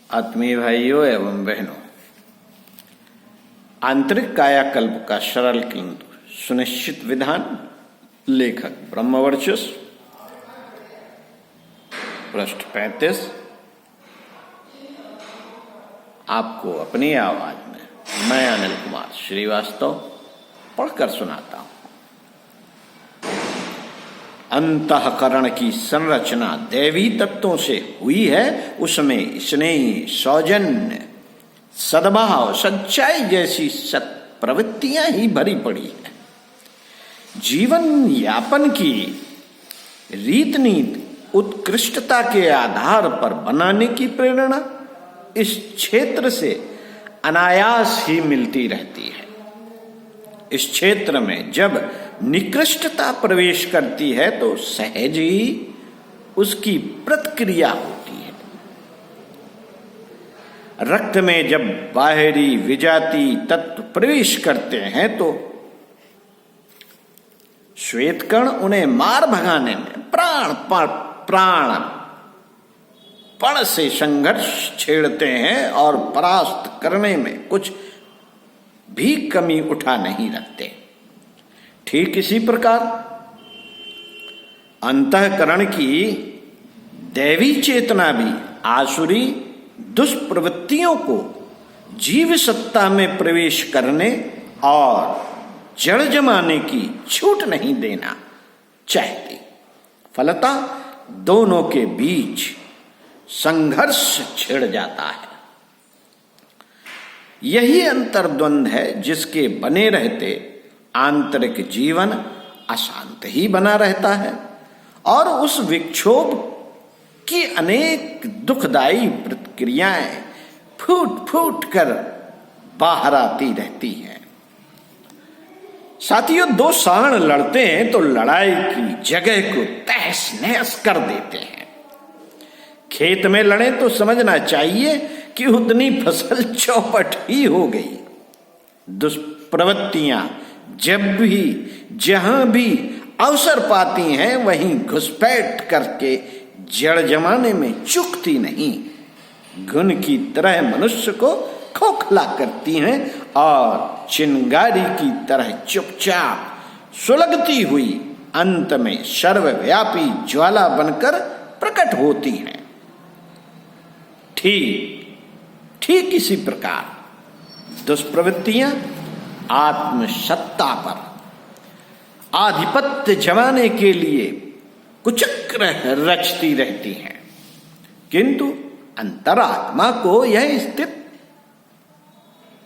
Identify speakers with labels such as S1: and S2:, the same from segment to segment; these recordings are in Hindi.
S1: आत्मीय भाइयों एवं बहनों, आंतरिक कायाकल्प का सरल किंतु सुनिश्चित विधान। लेखक ब्रह्मवर्चस्व, पृष्ठ 35। आपको अपनी आवाज में मैं अनिल कुमार श्रीवास्तव पढ़कर सुनाता हूं। अंतःकरण की संरचना दैवी तत्वों से हुई है। उसमें स्नेह, सौजन्य, सद्भाव, सच्चाई जैसी सत प्रवृत्तियां ही भरी पड़ी है। जीवन यापन की रीत नीति उत्कृष्टता के आधार पर बनाने की प्रेरणा इस क्षेत्र से अनायास ही मिलती रहती है। इस क्षेत्र में जब निकृष्टता प्रवेश करती है तो सहज ही उसकी प्रतिक्रिया होती है। रक्त में जब बाहरी विजाती तत्व प्रवेश करते हैं तो श्वेत कण उन्हें मार भगाने में प्राण से संघर्ष छेड़ते हैं और परास्त करने में कुछ भी कमी उठा नहीं रखते। ठीक इसी प्रकार अंतःकरण की दैवी चेतना भी आसुरी दुष्प्रवृत्तियों को जीव सत्ता में प्रवेश करने और जड़ जमाने की छूट नहीं देना चाहती। फलतः दोनों के बीच संघर्ष छिड़ जाता है। यही अंतर्द्वंद है जिसके बने रहते आंतरिक जीवन अशांत ही बना रहता है और उस विक्षोभ की अनेक दुखदायी प्रतिक्रियाएं फूट फूट कर बाहर आती रहती हैं। साथियों, दो सांड लड़ते हैं तो लड़ाई की जगह को तहस नहस कर देते हैं। खेत में लड़े तो समझना चाहिए कि उतनी फसल चौपट ही हो गई। दुष्प्रवृत्तियां जब भी जहां भी अवसर पाती हैं वहीं घुसपैठ करके जड़ जमाने में चूकती नहीं। घुन की तरह मनुष्य को खोखला करती हैं और चिंगारी की तरह चुपचाप सुलगती हुई अंत में सर्वव्यापी ज्वाला बनकर प्रकट होती हैं। ठीक इसी प्रकार दुष्प्रवृत्तियां आत्मसत्ता पर आधिपत्य जमाने के लिए कुचक्र रचती रहती हैं, किंतु अंतरात्मा को यह स्थिति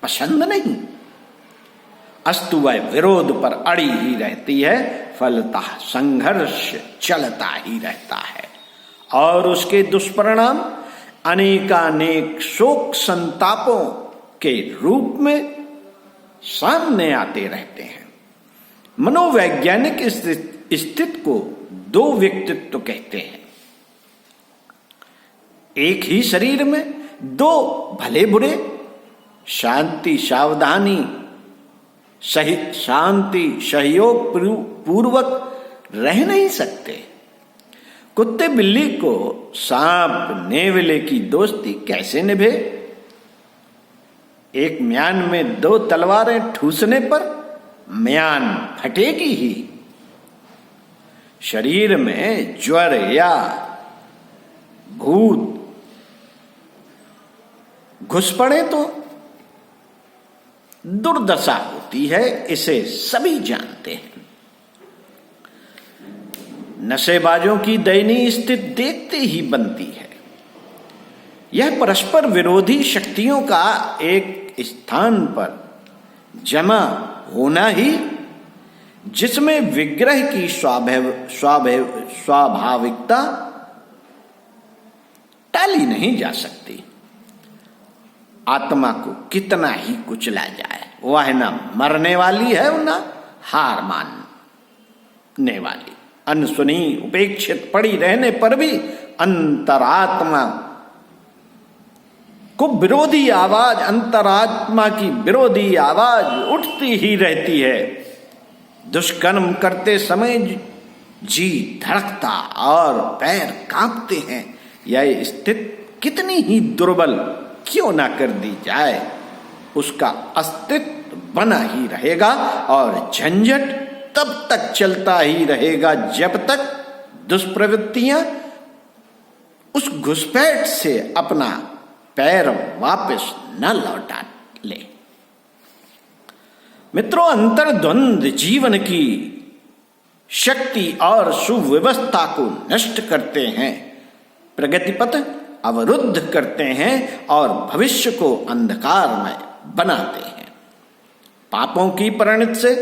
S1: पसंद नहीं। अस्तु वह विरोध पर अड़ी ही रहती है। फलतः संघर्ष चलता ही रहता है और उसके दुष्परिणाम अनेकानेक शोक संतापों के रूप में सामने आते रहते हैं। मनोवैज्ञानिक स्थिति को दो व्यक्तित्व कहते हैं। एक ही शरीर में दो भले बुरे शांति सहयोग पूर्वक रह नहीं सकते। कुत्ते बिल्ली को सांप नेवले की दोस्ती कैसे निभे? एक म्यान में दो तलवारें ठूसने पर म्यान फटेगी ही। शरीर में ज्वर या भूत घुस पड़े तो दुर्दशा होती है, इसे सभी जानते हैं। नशेबाजों की दयनीय स्थिति देखते ही बनती है। यह परस्पर विरोधी शक्तियों का एक स्थान पर जमा होना ही, जिसमें विग्रह की स्वाभाविकता टाली नहीं जा सकती। आत्मा को कितना ही कुचला जाए, वह न मरने वाली है न हार मानने वाली। अनसुनी उपेक्षित पड़ी रहने पर भी अंतरात्मा की विरोधी आवाज उठती ही रहती है। दुष्कर्म करते समय जी धड़कता और पैर कांपते हैं। यह स्थिति कितनी ही दुर्बल क्यों ना कर दी जाए, उसका अस्तित्व बना ही रहेगा और झंझट तब तक चलता ही रहेगा जब तक दुष्प्रवृत्तियां उस घुसपैठ से अपना पैर वापस न लौटा ले। मित्रों, अंतर्द्वंद जीवन की शक्ति और सुव्यवस्था को नष्ट करते हैं, प्रगति पथ अवरुद्ध करते हैं और भविष्य को अंधकारमय बनाते हैं। पापों की परिणति से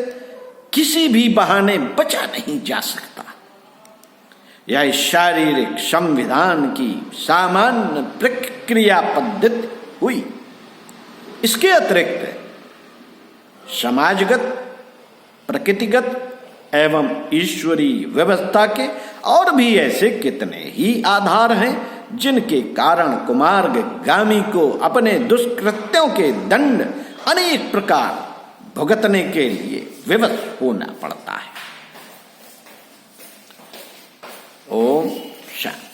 S1: किसी भी बहाने बचा नहीं जा सकता। यह शारीरिक संविधान की सामान्य प्रक्रिया पद्धति हुई। इसके अतिरिक्त समाजगत, प्रकृतिगत एवं ईश्वरीय व्यवस्था के और भी ऐसे कितने ही आधार हैं जिनके कारण कुमार्गामी को अपने दुष्कृत्यों के दंड अनेक प्रकार भुगतने के लिए विवश होना पड़ता है। ओम शांति।